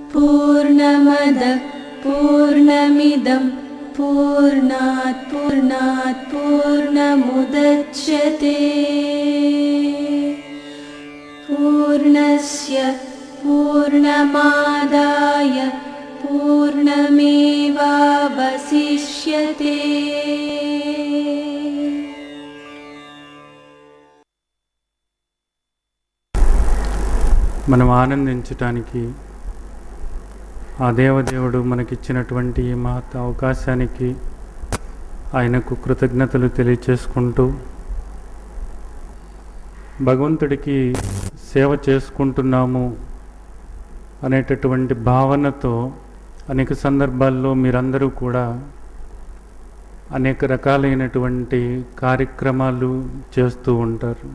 पूर्णमदः पूर्णमिदं पूर्णात् पूर्णमुदच्यते पूर्णस्य पूर्णमादाय पूर्णमेवावशिष्यते। మనం ఆనందించటానికి ఆ దేవదేవుడు మనకిచ్చినటువంటి ఈ మహత్ అవకాశానికి ఆయనకు కృతజ్ఞతలు తెలియచేసుకుంటూ భగవంతుడికి సేవ చేసుకుంటున్నాము అనేటటువంటి భావనతో అనేక సందర్భాల్లో మీరందరూ కూడా అనేక రకాలైనటువంటి కార్యక్రమాలు చేస్తూ ఉంటారు.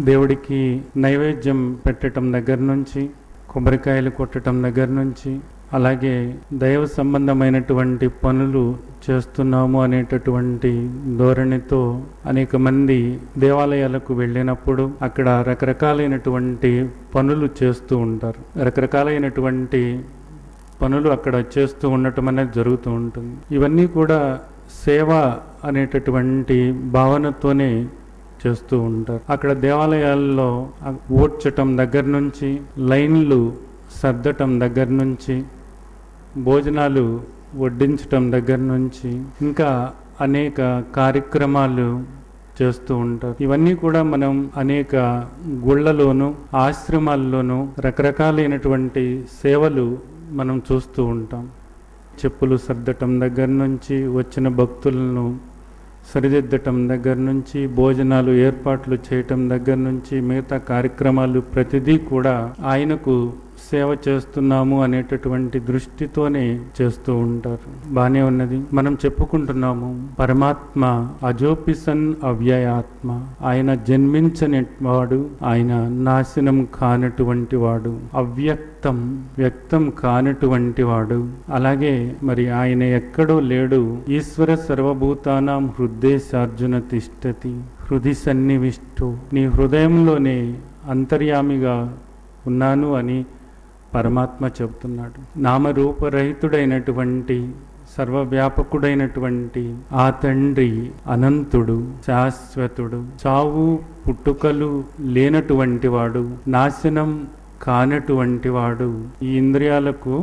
దేవుడికి నైవేద్యం పెట్టడం దగ్గర నుంచి, కొబ్బరికాయలు కొట్టడం దగ్గర నుంచి, అలాగే దైవ సంబంధమైనటువంటి పనులు చేస్తున్నాము అనేటటువంటి ధోరణితో అనేక మంది దేవాలయాలకు వెళ్ళినప్పుడు అక్కడ రకరకాలైనటువంటి పనులు చేస్తూ ఉంటారు. రకరకాలైనటువంటి పనులు అక్కడ చేస్తూ ఉండటం అనేది జరుగుతూ ఉంటుంది. ఇవన్నీ కూడా సేవ అనేటటువంటి భావనతోనే చేస్తూ ఉంటారు. అక్కడ దేవాలయాల్లో ఓడ్చటం దగ్గర నుంచి, లైన్లు సర్దటం దగ్గర నుంచి, భోజనాలు వడ్డించటం దగ్గర నుంచి, ఇంకా అనేక కార్యక్రమాలు చేస్తూ ఉంటారు. ఇవన్నీ కూడా మనం అనేక గుళ్ళలోనూ ఆశ్రమాల్లోనూ రకరకాలైనటువంటి సేవలు మనం చూస్తూ ఉంటాం. చెప్పులు సర్దటం దగ్గర నుంచి, వచ్చిన భక్తులను సరిదిద్దటం దగ్గర నుంచి, భోజనాలు ఏర్పాట్లు చేయటం దగ్గర నుంచి, మిగతా కార్యక్రమాలు ప్రతిదీ కూడా ఆయనకు సేవ చేస్తున్నాము అనేటటువంటి దృష్టితోనే చేస్తూ ఉంటారు. బానే ఉన్నది. మనం చెప్పుకుంటున్నాము పరమాత్మ అజోపిసన్ అవ్యయాత్మ, ఆయన జన్మించని వాడు, ఆయన నాశనం కానటువంటి వాడు, అవ్యక్తం వ్యక్తం కానటువంటి వాడు. అలాగే మరి ఆయన ఎక్కడో లేడు. ఈశ్వర సర్వభూతానాం హృద్దేశార్జున తిష్టతి హృది సన్నివిష్టు, నీ హృదయంలోనే అంతర్యామిగా ఉన్నాను అని పరమాత్మ చెబుతున్నాడు. నామరూపరహితుడైనటువంటి సర్వవ్యాపకుడైనటువంటి ఆ తండ్రి అనంతుడు, శాశ్వతుడు, చావు పుట్టుకలు లేనటువంటి వాడు, నాశనం కానటువంటి వాడు, ఈ ఇంద్రియాలకు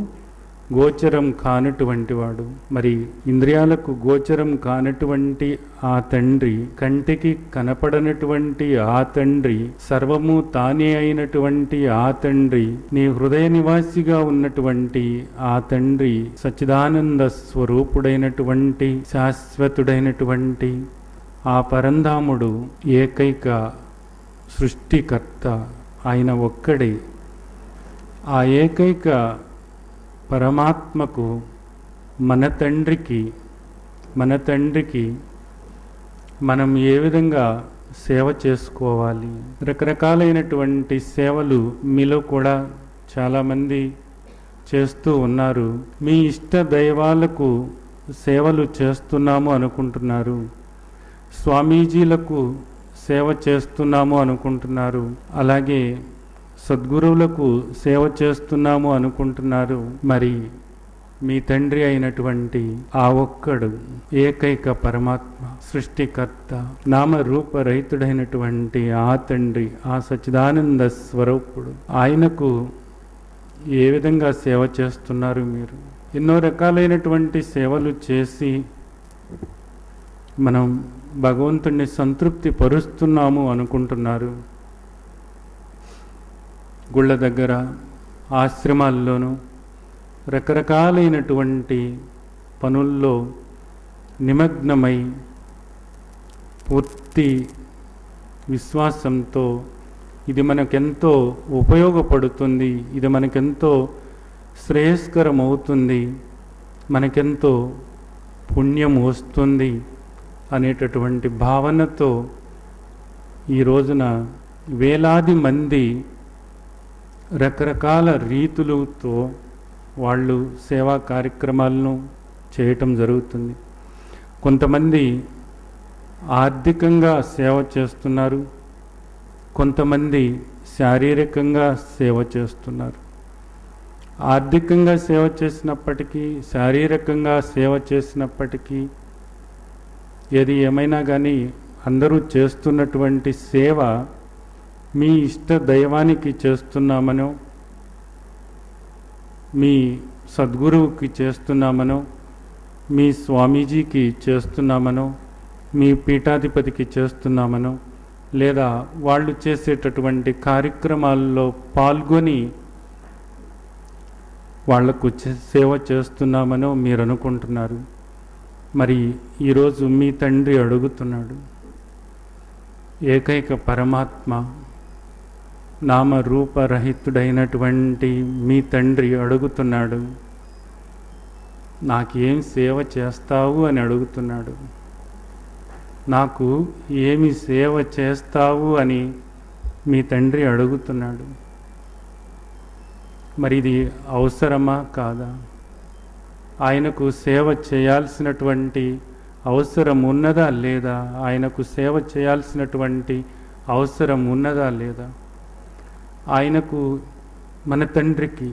గోచరం కానటువంటి వాడు. మరి ఇంద్రియాలకు గోచరం కానటువంటి ఆ తండ్రి, కంటికి కనపడనటువంటి ఆ తండ్రి, సర్వము తానే అయినటువంటి ఆ తండ్రి, నీ హృదయ నివాసిగా ఉన్నటువంటి ఆ తండ్రి, సచ్చిదానంద స్వరూపుడైనటువంటి శాశ్వతుడైనటువంటి ఆ పరంధాముడు, ఏకైక సృష్టికర్త ఆయన ఒక్కడే. ఆ ఏకైక పరమాత్మకు, మన తండ్రికి మనం ఏ విధంగా సేవ చేసుకోవాలి? రకరకాలైనటువంటి సేవలు మీలో కూడా చాలామంది చేస్తూ ఉన్నారు. మీ ఇష్ట దైవాలకు సేవలు చేస్తున్నాము అనుకుంటున్నారు, స్వామీజీలకు సేవ చేస్తున్నాము అనుకుంటున్నారు, అలాగే సద్గురువులకు సేవ చేస్తున్నాము అనుకుంటున్నారు. మరి మీ తండ్రి అయినటువంటి ఆ ఒక్కడు ఏకైక పరమాత్మ, సృష్టికర్త, నామరూపరహితుడైనటువంటి ఆ తండ్రి, ఆ సచ్చిదానంద స్వరూపుడు, ఆయనకు ఏ విధంగా సేవ చేస్తున్నారు మీరు? ఎన్నో రకాలైనటువంటి సేవలు చేసి మనం భగవంతుణ్ణి సంతృప్తి పరుస్తున్నాము అనుకుంటున్నారు. గుళ్ళ దగ్గర, ఆశ్రమాల్లోనూ రకరకాలైనటువంటి పనుల్లో నిమగ్నమై పూర్తి విశ్వాసంతో ఇది మనకెంతో ఉపయోగపడుతుంది, ఇది మనకెంతో శ్రేయస్కరం అవుతుంది, మనకెంతో పుణ్యం వస్తుంది అనేటటువంటి భావనతో ఈ రోజున వేలాది మంది రకరకాల రీతులతో వాళ్ళు సేవా కార్యక్రమాలను చేయటం జరుగుతుంది. కొంతమంది ఆర్థికంగా సేవ చేస్తున్నారు, కొంతమంది శారీరకంగా సేవ చేస్తున్నారు. ఆర్థికంగా సేవ చేసినప్పటికీ, శారీరకంగా సేవ చేసినప్పటికీ, ఏది ఏమైనా కానీ అందరూ చేస్తున్నటువంటి సేవ మీ ఇష్ట దైవానికి చేస్తున్నామనో, మీ సద్గురువుకి చేస్తున్నామనో, మీ స్వామీజీకి చేస్తున్నామనో, మీ పీఠాధిపతికి చేస్తున్నామనో, లేదా వాళ్ళు చేసేటటువంటి కార్యక్రమాల్లో పాల్గొని వాళ్లకు సేవ చేస్తున్నామనో మీరు అనుకుంటున్నారు. మరి ఈరోజు మీ తండ్రి అడుగుతున్నాడు, ఏకైక పరమాత్మ నామరూపరహితుడైనటువంటి మీ తండ్రి అడుగుతున్నాడు, నాకేం సేవ చేస్తావు అని అడుగుతున్నాడు. నాకు ఏమి సేవ చేస్తావు అని మీ తండ్రి అడుగుతున్నాడు. మరి ఇది అవసరమా కాదా? ఆయనకు సేవ చేయాల్సినటువంటి అవసరం ఉన్నదా లేదా? ఆయనకు సేవ చేయాల్సినటువంటి అవసరం ఉన్నదా లేదా? ఆయనకు, మన తండ్రికి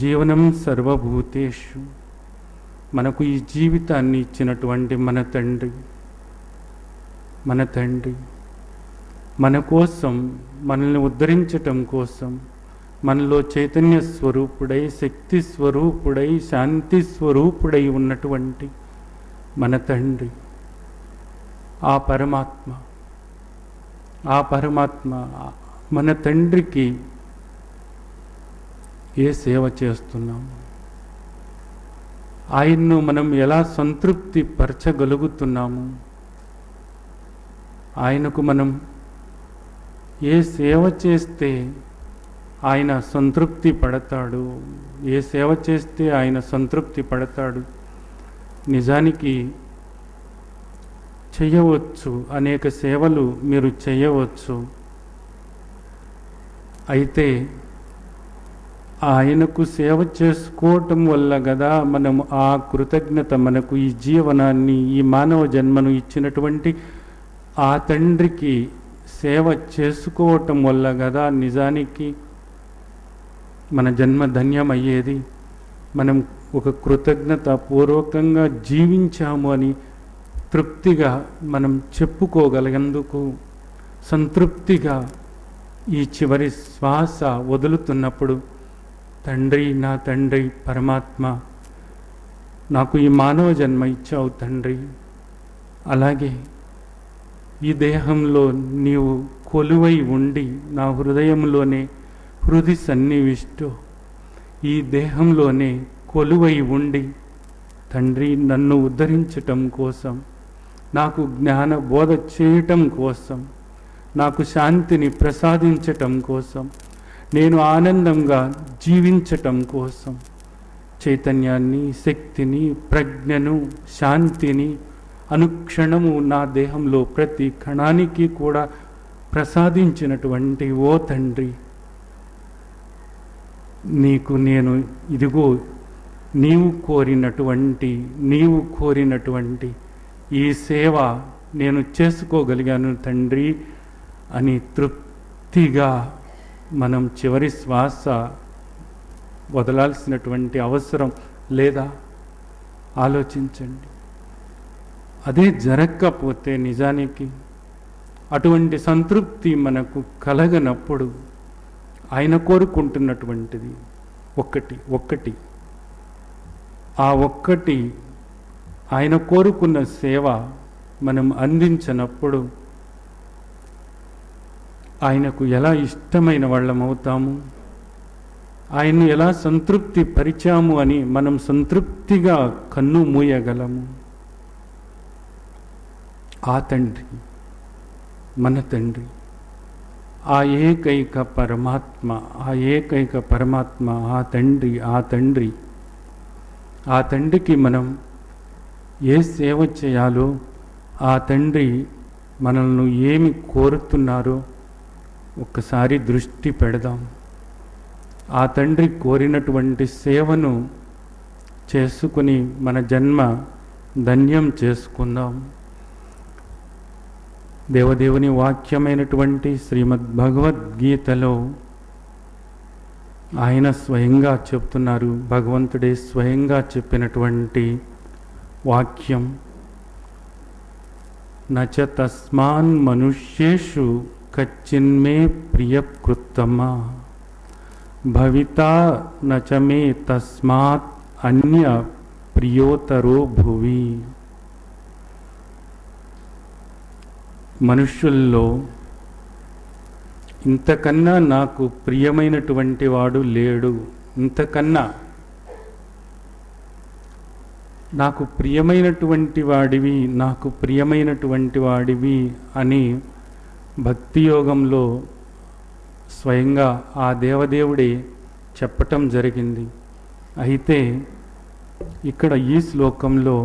జీవనం సర్వభూతేషు, మనకు ఈ జీవితాన్ని ఇచ్చినటువంటి మన తండ్రి మన కోసం, మనల్ని ఉద్ధరించటం కోసం, మనలో చైతన్య స్వరూపుడై, శక్తి స్వరూపుడై, శాంతి స్వరూపుడై ఉన్నటువంటి మన తండ్రి, ఆ పరమాత్మ మన తండ్రికి ఏ సేవ చేస్తున్నాము? ఆయన్ను మనం ఎలా సంతృప్తి పరచగలుగుతున్నాము? ఆయనకు మనం ఏ సేవ చేస్తే ఆయన సంతృప్తి పడతాడు? ఏ సేవ చేస్తే ఆయన సంతృప్తి పడతాడు? నిజానికి చేయవచ్చు, అనేక సేవలు మీరు చేయవచ్చు. అయితే ఆయనకు సేవ చేసుకోవటం వల్ల కదా మనం ఆ కృతజ్ఞత, మనకు ఈ జీవనాన్ని, ఈ మానవ జన్మను ఇచ్చినటువంటి ఆ తండ్రికి సేవ చేసుకోవటం వల్ల కదా నిజానికి మన జన్మ ధన్యమయ్యేది. మనం ఒక కృతజ్ఞత పూర్వకంగా జీవించాము అని తృప్తిగా మనం చెప్పుకోగలిగేందుకు, సంతృప్తిగా ఈ చివరి శ్వాస వదులుతున్నప్పుడు, తండ్రి, నా తండ్రి పరమాత్మ, నాకు ఈ మానవ జన్మ ఇచ్చావు తండ్రి, అలాగే ఈ దేహంలో నీవు కొలువై ఉండి నా హృదయంలోనే హృది సన్నివిష్టో, ఈ దేహంలోనే కొలువై ఉండి తండ్రి నన్ను ఉద్ధరించటం కోసం, నాకు జ్ఞాన బోధ చేయటం కోసం, నాకు శాంతిని ప్రసాదించటం కోసం, నేను ఆనందంగా జీవించటం కోసం చైతన్యాన్ని, శక్తిని, ప్రజ్ఞను, శాంతిని అనుక్షణము నా దేహంలో ప్రతి కణానికి కూడా ప్రసాదించినటువంటి ఓ తండ్రి, నీకు నేను ఇదిగో నీవు కోరినటువంటి ఈ సేవ నేను చేసుకోగలిగాను తండ్రి అని తృప్తిగా మనం చివరి శ్వాస వదలాల్సినటువంటి అవసరం లేదా? ఆలోచించండి. అదే జరగకపోతే నిజానికి అటువంటి సంతృప్తి మనకు కలగనప్పుడు ఆయన కోరుకుంటున్నటువంటిది ఒక్కటి ఆ ఒక్కటి ఆయన కోరుకున్న సేవ మనం అందించినప్పుడు ఆయనకు ఎలా ఇష్టమైన వాళ్ళం అవుతాము, ఆయన్ను ఎలా సంతృప్తి పరిచాము అని మనం సంతృప్తిగా కన్ను మూయగలము. ఆ తండ్రి, మన తండ్రి, ఆ ఏకైక పరమాత్మ, ఆ తండ్రికి మనం ఏ సేవ చేయాలో, ఆ తండ్రి మనల్ని ఏమి కోరుతున్నారో ఒక్కసారి దృష్టి పెడదాం. ఆ తండ్రి కోరినటువంటి సేవను చేసుకుని మన జన్మ ధన్యం చేసుకుందాం. దేవదేవుని వాక్యమైనటువంటి శ్రీమద్ భగవద్గీతలో ఆయన స్వయంగా చెప్తున్నారు, భగవంతుడే స్వయంగా చెప్పినటువంటి వాక్యం, నచ తస్మాన్ మనుష్యేషు కచ్చిన్మే ప్రియకృత్తమా భవితా నచ మే తస్మాత్ అన్య ప్రియోతరో భువి. మనుష్యుల్లో ఇంతకన్నా నాకు ప్రియమైనటువంటి వాడు లేడు, ఇంతకన్నా నాకు ప్రియమైనటువంటి వాడివి, నాకు ప్రియమైనటువంటి వాడివి అని భక్తి యోగంలో స్వయంగా ఆ దేవదేవుడే చెప్పటం జరిగింది. అయితే ఇక్కడ ఈ శ్లోకంలో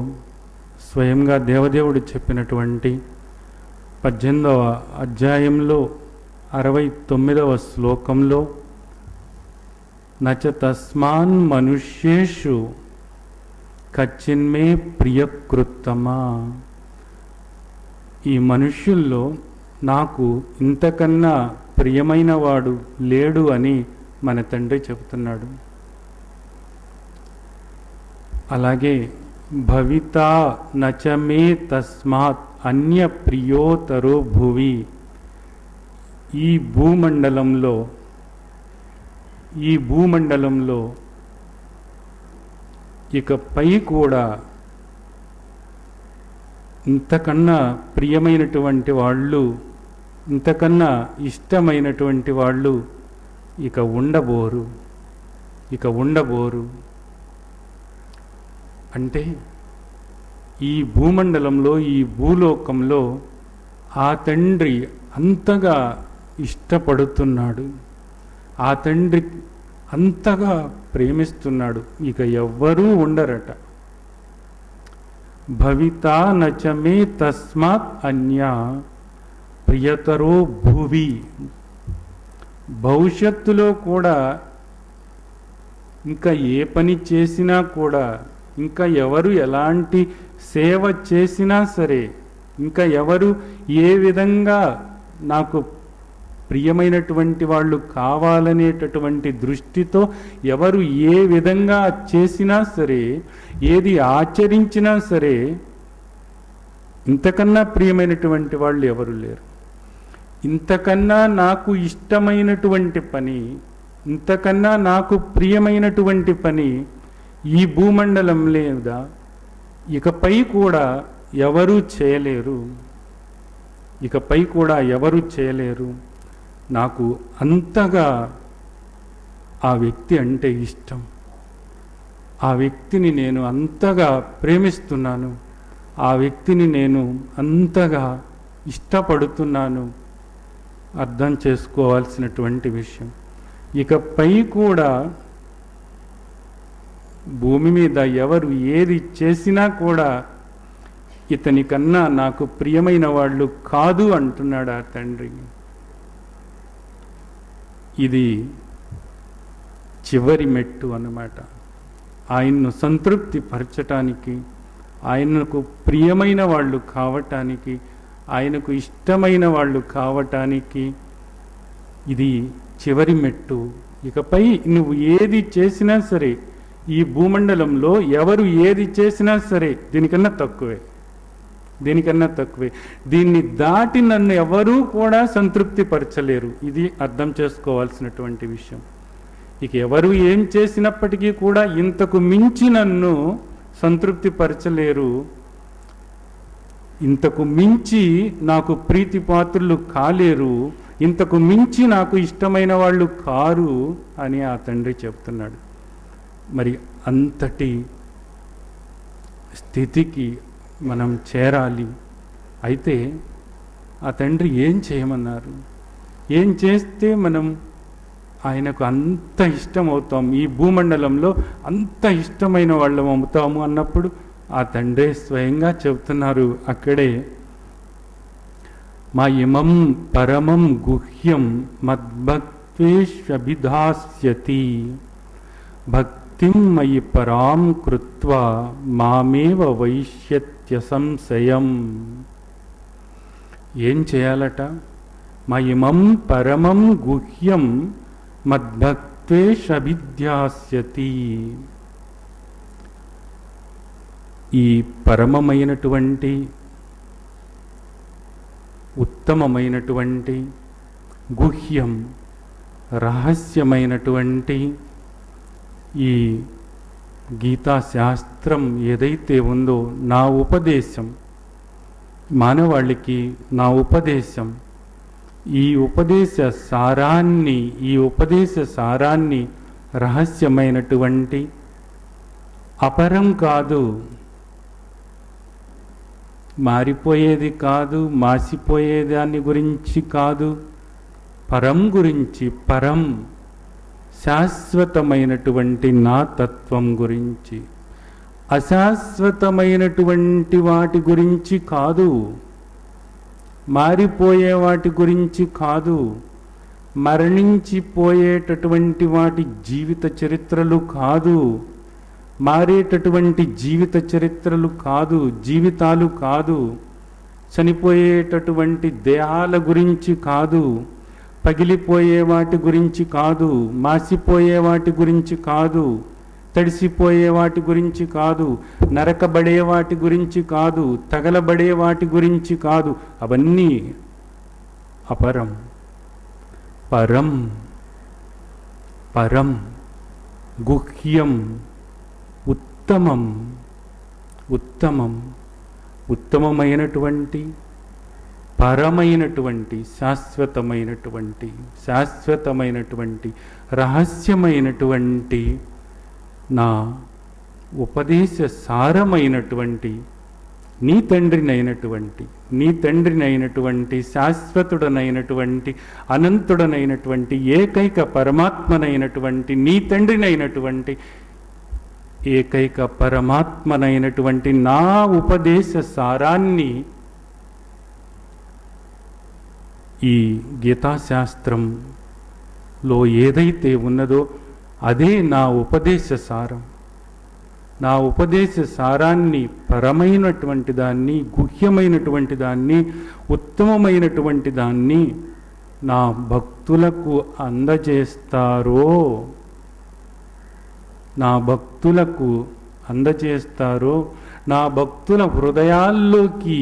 స్వయంగా దేవదేవుడు చెప్పినటువంటి 18వ అధ్యాయంలో 69వ శ్లోకంలో నచ తస్మాన్ మనుష్యేషు కచ్చిన్మే ప్రియకృత్తమా, ఈ మనుష్యుల్లో నాకు ఇంతకన్నా ప్రియమైన వాడు లేడు అని మన తండ్రి చెబుతున్నాడు. అలాగే భవితా నచమే తస్మాత్ అన్య ప్రియోతరో భువి, ఈ భూమండలంలో ఇకపై కూడా ఇంతకన్నా ప్రియమైనటువంటి వాళ్ళు, ఇంతకన్నా ఇష్టమైనటువంటి వాళ్ళు ఇక ఉండబోరు. అంటే ఈ భూమండలంలో, ఈ భూలోకంలో ఆ తండ్రి అంతగా ఇష్టపడుతున్నాడు, ఆ తండ్రి అంతగా ప్రేమిస్తున్నాడు, ఇక ఎవ్వరూ ఉండరట. భవితా నచమే తస్మాత్ అన్య ప్రియతరో భువి, భవిష్యత్తులో కూడా ఇంకా ఏ పని చేసినా కూడా, ఇంకా ఎవరు ఎలాంటి సేవ చేసినా సరే, ఇంకా ఎవరు ఏ విధంగా నాకు ప్రియమైనటువంటి వాళ్ళు కావాలనేటటువంటి దృష్టితో ఎవరు ఏ విధంగా చేసినా సరే, ఏది ఆచరించినా సరే, ఇంతకన్నా ప్రియమైనటువంటి వాళ్ళు ఎవరు లేరు. ఇంతకన్నా నాకు ఇష్టమైనటువంటి పని, ఇంతకన్నా నాకు ప్రియమైనటువంటి పని ఈ భూమండలం లేదా ఇకపై కూడా ఎవరూ చేయలేరు. నాకు అంతగా ఆ వ్యక్తి అంటే ఇష్టం, ఆ వ్యక్తిని నేను అంతగా ప్రేమిస్తున్నాను, ఆ వ్యక్తిని నేను అంతగా ఇష్టపడుతున్నాను. అర్థం చేసుకోవాల్సినటువంటి విషయం. ఇకపై కూడా భూమి మీద ఎవరు ఏది చేసినా కూడా ఇతని కన్నా నాకు ప్రియమైన వాళ్ళు కాదు అంటున్నాడు ఆ తండ్రి. ఇది చివరి మెట్టు అన్నమాట. ఆయన్ను సంతృప్తి పరచటానికి, ఆయనకు ప్రియమైన వాళ్ళు కావటానికి, ఆయనకు ఇష్టమైన వాళ్ళు కావటానికి ఇది చివరి మెట్టు. ఇకపై నువ్వు ఏది చేసినా సరే, ఈ భూమండలంలో ఎవరు ఏది చేసినా సరే దీనికన్నా తక్కువే. దీన్ని దాటి నన్ను ఎవరూ కూడా సంతృప్తి పరచలేరు. ఇది అర్థం చేసుకోవాల్సినటువంటి విషయం. ఇక ఎవరు ఏం చేసినప్పటికీ కూడా ఇంతకు మించి నన్ను సంతృప్తి పరచలేరు, ఇంతకు మించి నాకు ప్రీతిపాత్రులు కాలేరు, ఇంతకు మించి నాకు ఇష్టమైన వాళ్ళు కారు అని ఆ తండ్రి చెప్తున్నాడు. మరి అంతటి స్థితికి మనం చేరాలి. అయితే ఆ తండ్రి ఏం చేయమన్నారు? ఏం చేస్తే మనం ఆయనకు అంత ఇష్టం అవుతాం, ఈ భూమండలంలో అంత ఇష్టమైన వాళ్ళం అవుతాము అన్నప్పుడు ఆ తండ్రే స్వయంగా చెబుతున్నారు అక్కడే, మా ఇమం పరమం గుహ్యం మద్భక్త్వేష్యభిధాస్యతి భక్తిం మయి పరాం కృత్వా మామేవ వైష్యత్య సంశయం. ఏం చేయాలట? మయిమం పరమం గుహ్యం మద్భక్తేషభిధ్యాస్యతి. ఈ పరమమైనటువంటి ఉత్తమమైనటువంటి గుహ్యం రహస్యమైనటువంటి ఈ గీతాశాస్త్రం ఏదైతే ఉందో, నా ఉపదేశం, మానవాళికి నా ఉపదేశం, ఈ ఉపదేశ సారాన్ని రహస్యమైనటువంటి, అపరం కాదు, మారిపోయేది కాదు, మాసిపోయే దాని గురించి కాదు, పరం గురించి, పరం శాశ్వతమైనటువంటి నా తత్వం గురించి, అశాశ్వతమైనటువంటి వాటి గురించి కాదు, మారిపోయే వాటి గురించి కాదు, మరణించిపోయేటటువంటి వాటి జీవిత చరిత్రలు కాదు, మారేటటువంటి జీవిత చరిత్రలు కాదు, జీవితాలు కాదు, చనిపోయేటటువంటి దేహాల గురించి కాదు, పగిలిపోయే వాటి గురించి కాదు, మాసిపోయే వాటి గురించి కాదు, తడిసిపోయే వాటి గురించి కాదు, నరకబడే వాటి గురించి కాదు, తగలబడే వాటి గురించి కాదు. అవన్నీ అపరం. పరం, పరం, గుహ్యం, ఉత్తమం, ఉత్తమం, ఉత్తమమైనటువంటి, పరమైనటువంటి, శాశ్వతమైనటువంటి రహస్యమైనటువంటి నా ఉపదేశ సారమైనటువంటి నీ తండ్రినైనటువంటి శాశ్వతుడనైనటువంటి అనంతుడనైనటువంటి ఏకైక పరమాత్మనైనటువంటి నీ తండ్రినైనటువంటి ఏకైక పరమాత్మనైనటువంటి నా ఉపదేశ సారాన్ని ఈ గీతాశాస్త్రంలో ఏదైతే ఉన్నదో అదే నా ఉపదేశ సారం. నా ఉపదేశ సారాన్ని, పరమైనటువంటి దాన్ని, గుహ్యమైనటువంటి దాన్ని, ఉత్తమమైనటువంటి దాన్ని నా భక్తులకు అందజేస్తారో, నా భక్తుల హృదయాల్లోకి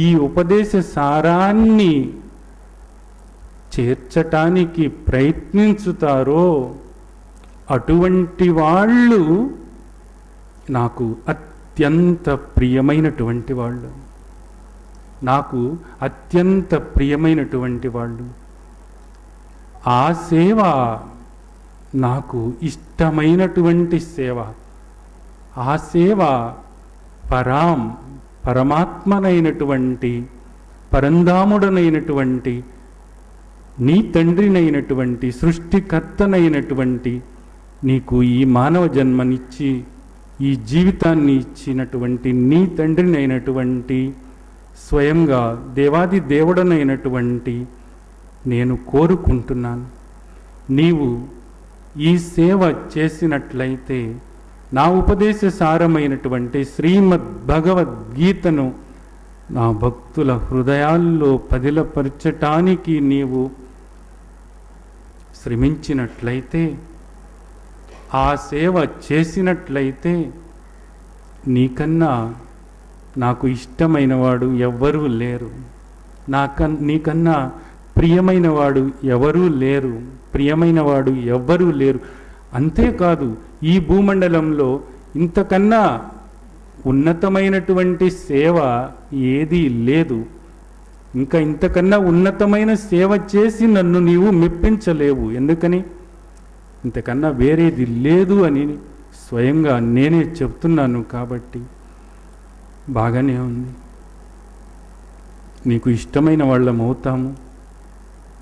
ఈ ఉపదేశ సారాన్ని చేర్చటానికి ప్రయత్నించుతారో అటువంటి వాళ్ళు నాకు అత్యంత ప్రియమైనటువంటి వాళ్ళు, ఆ సేవ నాకు ఇష్టమైనటువంటి సేవ. ఆ సేవ పరమాత్మనైనటువంటి, పరంధాముడనైనటువంటి, నీ తండ్రినైనటువంటి, సృష్టికర్తనైనటువంటి, నీకు ఈ మానవ జన్మనిచ్చి ఈ జీవితాన్ని ఇచ్చినటువంటి నీ తండ్రినైనటువంటి, స్వయంగా దేవాది దేవుడనైనటువంటి నేను కోరుకుంటున్నాను. నీవు ఈ సేవ చేసినట్లయితే నా ఉపదేశ సారమైనటువంటి శ్రీమద్ భగవద్గీతను నా భక్తుల హృదయాల్లో పదిలపరచటానికి నీవు శ్రమించినట్లయితే, ఆ సేవ చేసినట్లయితే నీకన్నా నాకు ఇష్టమైన వాడు ఎవ్వరూ లేరు, నీకన్నా ప్రియమైన వాడు ఎవ్వరూ లేరు. అంతేకాదు, ఈ భూమండలంలో ఇంతకన్నా ఉన్నతమైనటువంటి సేవ ఏదీ లేదు. ఇంకా ఇంతకన్నా ఉన్నతమైన సేవ చేసి నన్ను నీవు మెప్పించలేవు. ఎందుకని? ఇంతకన్నా వేరేది లేదు అని స్వయంగా నేనే చెప్తున్నాను. కాబట్టి బాగానే ఉంది, నీకు ఇష్టమైన వాళ్ళం అవుతాము.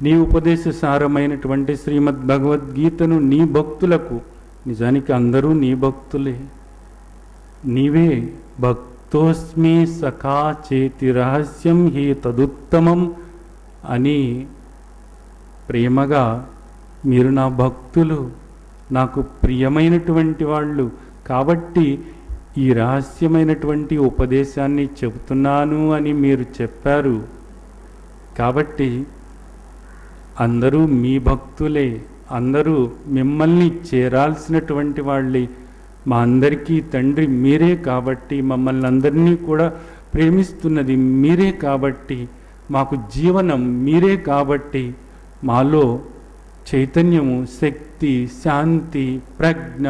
నీ ఉపదేశ సారమైనటువంటి శ్రీమద్ భగవద్గీతను నీ భక్తులకు, నిజానికి అందరూ నీ భక్తులే, నీవే భక్తోస్మి సఖా చేతి రహస్యం హి తదుత్తమం అని ప్రేమగా, మీరు నా భక్తులు, నాకు ప్రియమైనటువంటి వాళ్ళు కాబట్టి ఈ రహస్యమైనటువంటి ఉపదేశాన్ని చెబుతున్నాను అని మీరు చెప్పారు. కాబట్టి అందరూ మీ భక్తులే, అందరూ మిమ్మల్ని చేరాల్సినటువంటి వాళ్ళే. మా అందరికీ తండ్రి మీరే కాబట్టి, మమ్మల్ని అందరినీ కూడా ప్రేమిస్తున్నది మీరే కాబట్టి, మాకు జీవనం మీరే కాబట్టి, మాలో చైతన్యము, శక్తి, శాంతి, ప్రజ్ఞ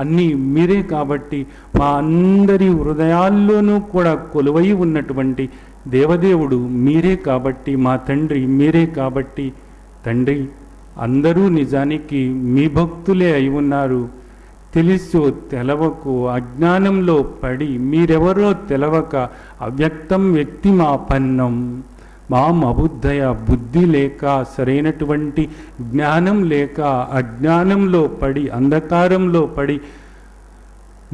అన్నీ మీరే కాబట్టి, మా అందరి హృదయాల్లోనూ కూడా కొలువై ఉన్నటువంటి దేవదేవుడు మీరే కాబట్టి, మా తండ్రి మీరే కాబట్టి, తండ్రి అందరూ నిజానికి మీ భక్తులే అయి ఉన్నారు. తెలుసో తెలవకు అజ్ఞానంలో పడి మీరెవరో తెలవక అవ్యక్తం వ్యక్తిమాపన్నం మాం అబుద్ధయ, బుద్ధి లేక సరైనటువంటి జ్ఞానం లేక అజ్ఞానంలో పడి అంధకారంలో పడి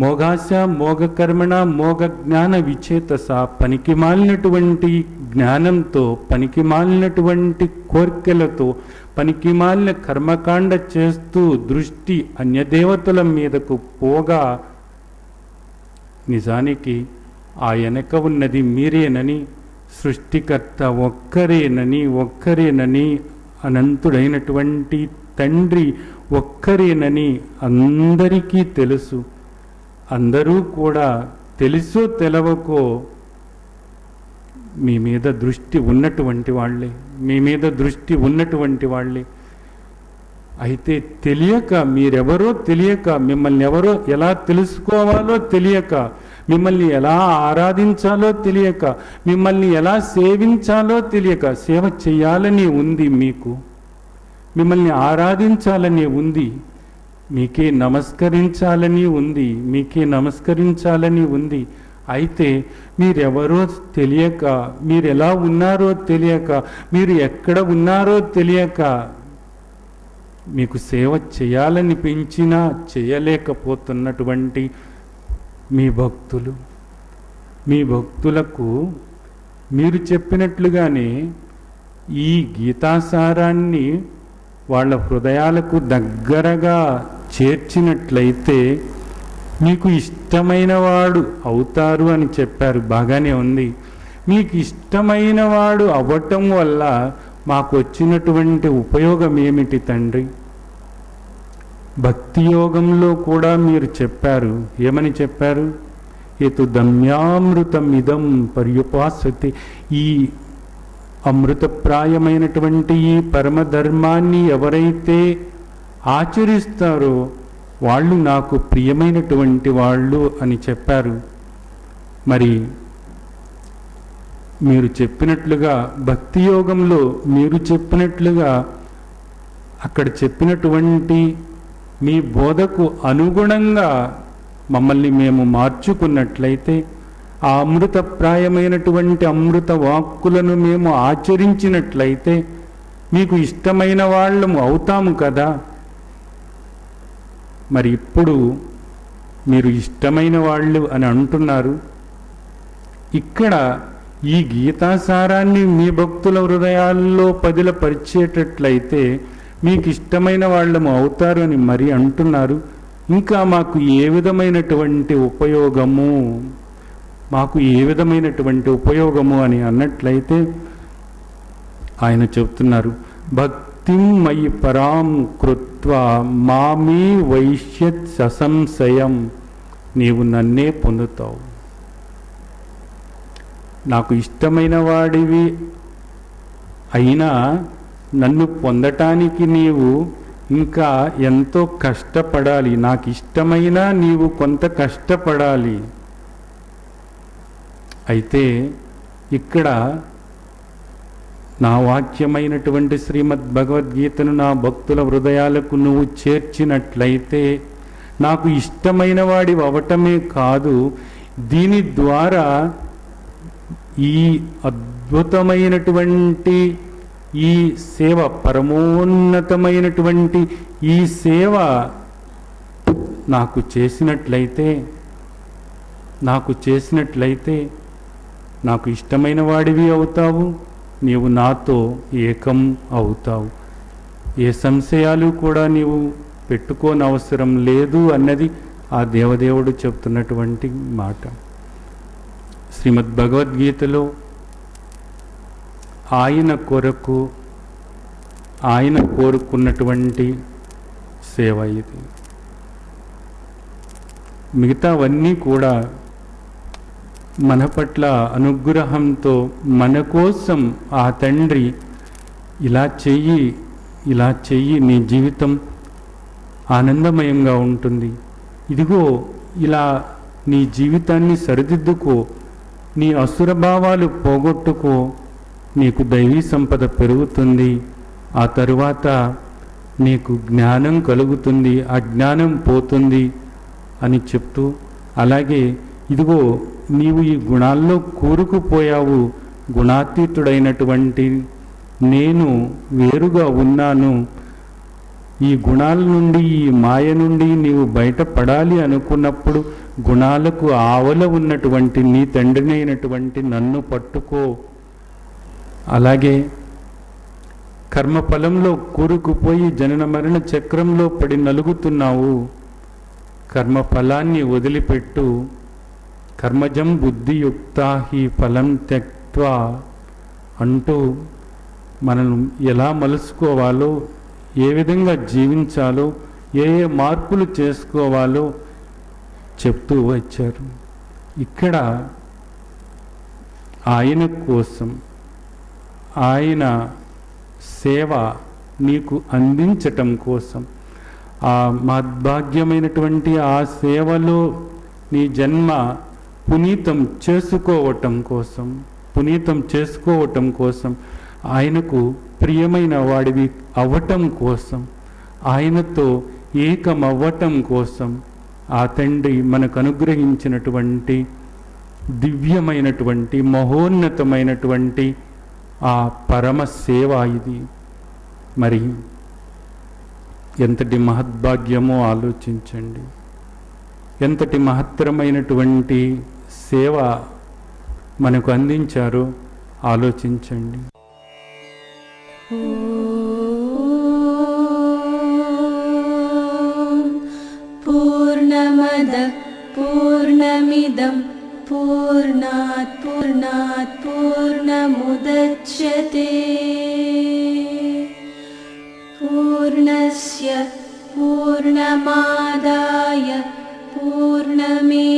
మోగాశ మోగకర్మణ మోగ జ్ఞాన విచేతస, పనికిమాలినటువంటి జ్ఞానంతో పనికిమాలినటువంటి కోర్కెలతో పనికిమాలిన కర్మకాండ చేస్తూ దృష్టి అన్యదేవతల మీదకు పోగా నిజానికి ఆ వెనక ఉన్నది మీరేనని, సృష్టికర్త ఒక్కరేనని అనంతుడైనటువంటి తండ్రి ఒక్కరేనని అందరికీ తెలుసు. అందరూ కూడా తెలుసో తెలవకో మీ మీద దృష్టి ఉన్నటువంటి వాళ్ళే, మీ మీద దృష్టి ఉన్నటువంటి వాళ్ళే. అయితే తెలియక, మీరెవరో తెలియక, మిమ్మల్ని ఎవరో ఎలా తెలుసుకోవాలో తెలియక, మిమ్మల్ని ఎలా ఆరాధించాలో తెలియక, మిమ్మల్ని ఎలా సేవించాలో తెలియక, సేవ చేయాలని ఉంది మీకు, మిమ్మల్ని ఆరాధించాలని ఉంది, మీకే నమస్కరించాలని ఉంది, మీకే నమస్కరించాలని ఉంది. అయితే మీరెవరో తెలియక, మీరు ఎలా ఉన్నారో తెలియక, మీరు ఎక్కడ ఉన్నారో తెలియక, మీకు సేవ చేయాలనిపించినా చేయలేకపోతున్నటువంటి మీ భక్తులు, మీ భక్తులకు మీరు చెప్పినట్లుగానే ఈ గీతాసారాన్ని వాళ్ళ హృదయాలకు దగ్గరగా చేర్చినట్లయితే మీకు ఇష్టమైన వాడు అవుతారు అని చెప్పారు. బాగానే ఉంది. మీకు ఇష్టమైన వాడు అవ్వటం వల్ల మాకు వచ్చినటువంటి ఉపయోగం ఏమిటి తండ్రి? భక్తి యోగంలో కూడా మీరు చెప్పారు. ఏమని చెప్పారు? ఏతు దమ్యామృతమిదం పర్యుపాసతి, ఈ అమృతప్రాయమైనటువంటి ఈ పరమధర్మాన్ని ఎవరైతే ఆచరిస్తారో వాళ్ళు నాకు ప్రియమైనటువంటి వాళ్ళు అని చెప్పారు. మరి మీరు చెప్పినట్లుగా భక్తి యోగంలో మీరు చెప్పినట్లుగా అక్కడ చెప్పినటువంటి మీ బోధకు అనుగుణంగా మమ్మల్ని మేము మార్చుకున్నట్లయితే, ఆ అమృతప్రాయమైనటువంటి అమృత వాక్కులను మేము ఆచరించినట్లయితే మీకు ఇష్టమైన వాళ్ళము అవుతాము కదా. మరి ఇప్పుడు మీరు ఇష్టమైన వాళ్ళు అని అంటున్నారు. ఇక్కడ ఈ గీతాసారాన్ని మీ భక్తుల హృదయాల్లో పదిలపరిచేటట్లయితే మీకు ఇష్టమైన వాళ్ళము అవుతారు అని మరి అంటున్నారు. ఇంకా మాకు ఏ విధమైనటువంటి ఉపయోగము, మాకు ఏ విధమైనటువంటి ఉపయోగము అని అన్నట్లయితే ఆయన చెప్తున్నారు, భక్తిం మయి పరాం కృత్వా మామీ వైశ్యత్ ససంశయం, నీవు నన్నే పొందుతావు. నాకు ఇష్టమైన వాడివి అయినా నన్ను పొందటానికి నీవు ఇంకా ఎంతో కష్టపడాలి. నాకు ఇష్టమైనా నీవు కొంత కష్టపడాలి. అయితే ఇక్కడ నా వాక్యమైనటువంటి శ్రీమద్ భగవద్గీతను నా భక్తుల హృదయాలకు నువ్వు చేర్చినట్లయితే నాకు ఇష్టమైన వాడి అవటమే కాదు, దీని ద్వారా ఈ అద్భుతమైనటువంటి ఈ సేవ, పరమోన్నతమైనటువంటి ఈ సేవ నాకు చేసినట్లయితే నాకు ఇష్టమైన వాడివి అవుతావు, నీవు నాతో ఏకం అవుతావు. ఏ సంశయాలు కూడా నీవు పెట్టుకోనవసరం లేదు అన్నది ఆ దేవదేవుడు చెప్తున్నటువంటి మాట. శ్రీమద్ భగవద్గీతలో ఆయన కొరకు ఆయన కోరుకున్నటువంటి సేవ ఇది. మిగతావన్నీ కూడా మన పట్ల అనుగ్రహంతో మన కోసం ఆ తండ్రి ఇలా చెయ్యి నీ జీవితం ఆనందమయంగా ఉంటుంది, ఇదిగో ఇలా నీ జీవితాన్ని సరిదిద్దుకో, నీ అసురభావాలు పోగొట్టుకో, నీకు దైవీ సంపద పెరుగుతుంది, ఆ తరువాత నీకు జ్ఞానం కలుగుతుంది, అజ్ఞానం పోతుంది అని చెప్తూ, అలాగే ఇదిగో నీవు ఈ గుణాల్లో కూరుకుపోయావు, గుణాతీతుడైనటువంటి నేను వేరుగా ఉన్నాను, ఈ గుణాల నుండి ఈ మాయ నుండి నీవు బయటపడాలి అనుకున్నప్పుడు గుణాలకు ఆవల ఉన్నటువంటి నీ తండ్రిని అయినటువంటి నన్ను పట్టుకో. అలాగే కర్మఫలంలో కూరుకుపోయి జనన మరణ చక్రంలో పడి నలుగుతున్నావు, కర్మఫలాన్ని వదిలిపెట్టు, కర్మజం బుద్ధియుక్తా హి ఫలం త్యక్త్వా అంటూ మనం ఎలా మలుసుకోవాలో, ఏ విధంగా జీవించాలో, ఏ ఏ మార్పులు చేసుకోవాలో చెప్తూ వచ్చారు. ఇక్కడ ఆయన కోసం, ఆయన సేవ నీకు అందించటం కోసం, ఆ మద్భాగ్యమైనటువంటి ఆ సేవలో నీ జన్మ పునీతం చేసుకోవటం కోసం, ఆయనకు ప్రియమైన వాడివి అవ్వటం కోసం, ఆయనతో ఏకమవ్వటం కోసం ఆ తండ్రి మనకు అనుగ్రహించినటువంటి దివ్యమైనటువంటి మహోన్నతమైనటువంటి ఆ పరమ సేవ ఇది. మరి ఎంతటి మహద్భాగ్యమో ఆలోచించండి, ఎంతటి మహత్తరమైనటువంటి సేవ మనకు అందించారో ఆలోచించండి. పూర్ణమద పూర్ణమిదం పూర్ణాత్ పూర్ణముదచ్యతే పూర్ణస్య పూర్ణమాదాయ పూర్ణమేవావశిష్యతే.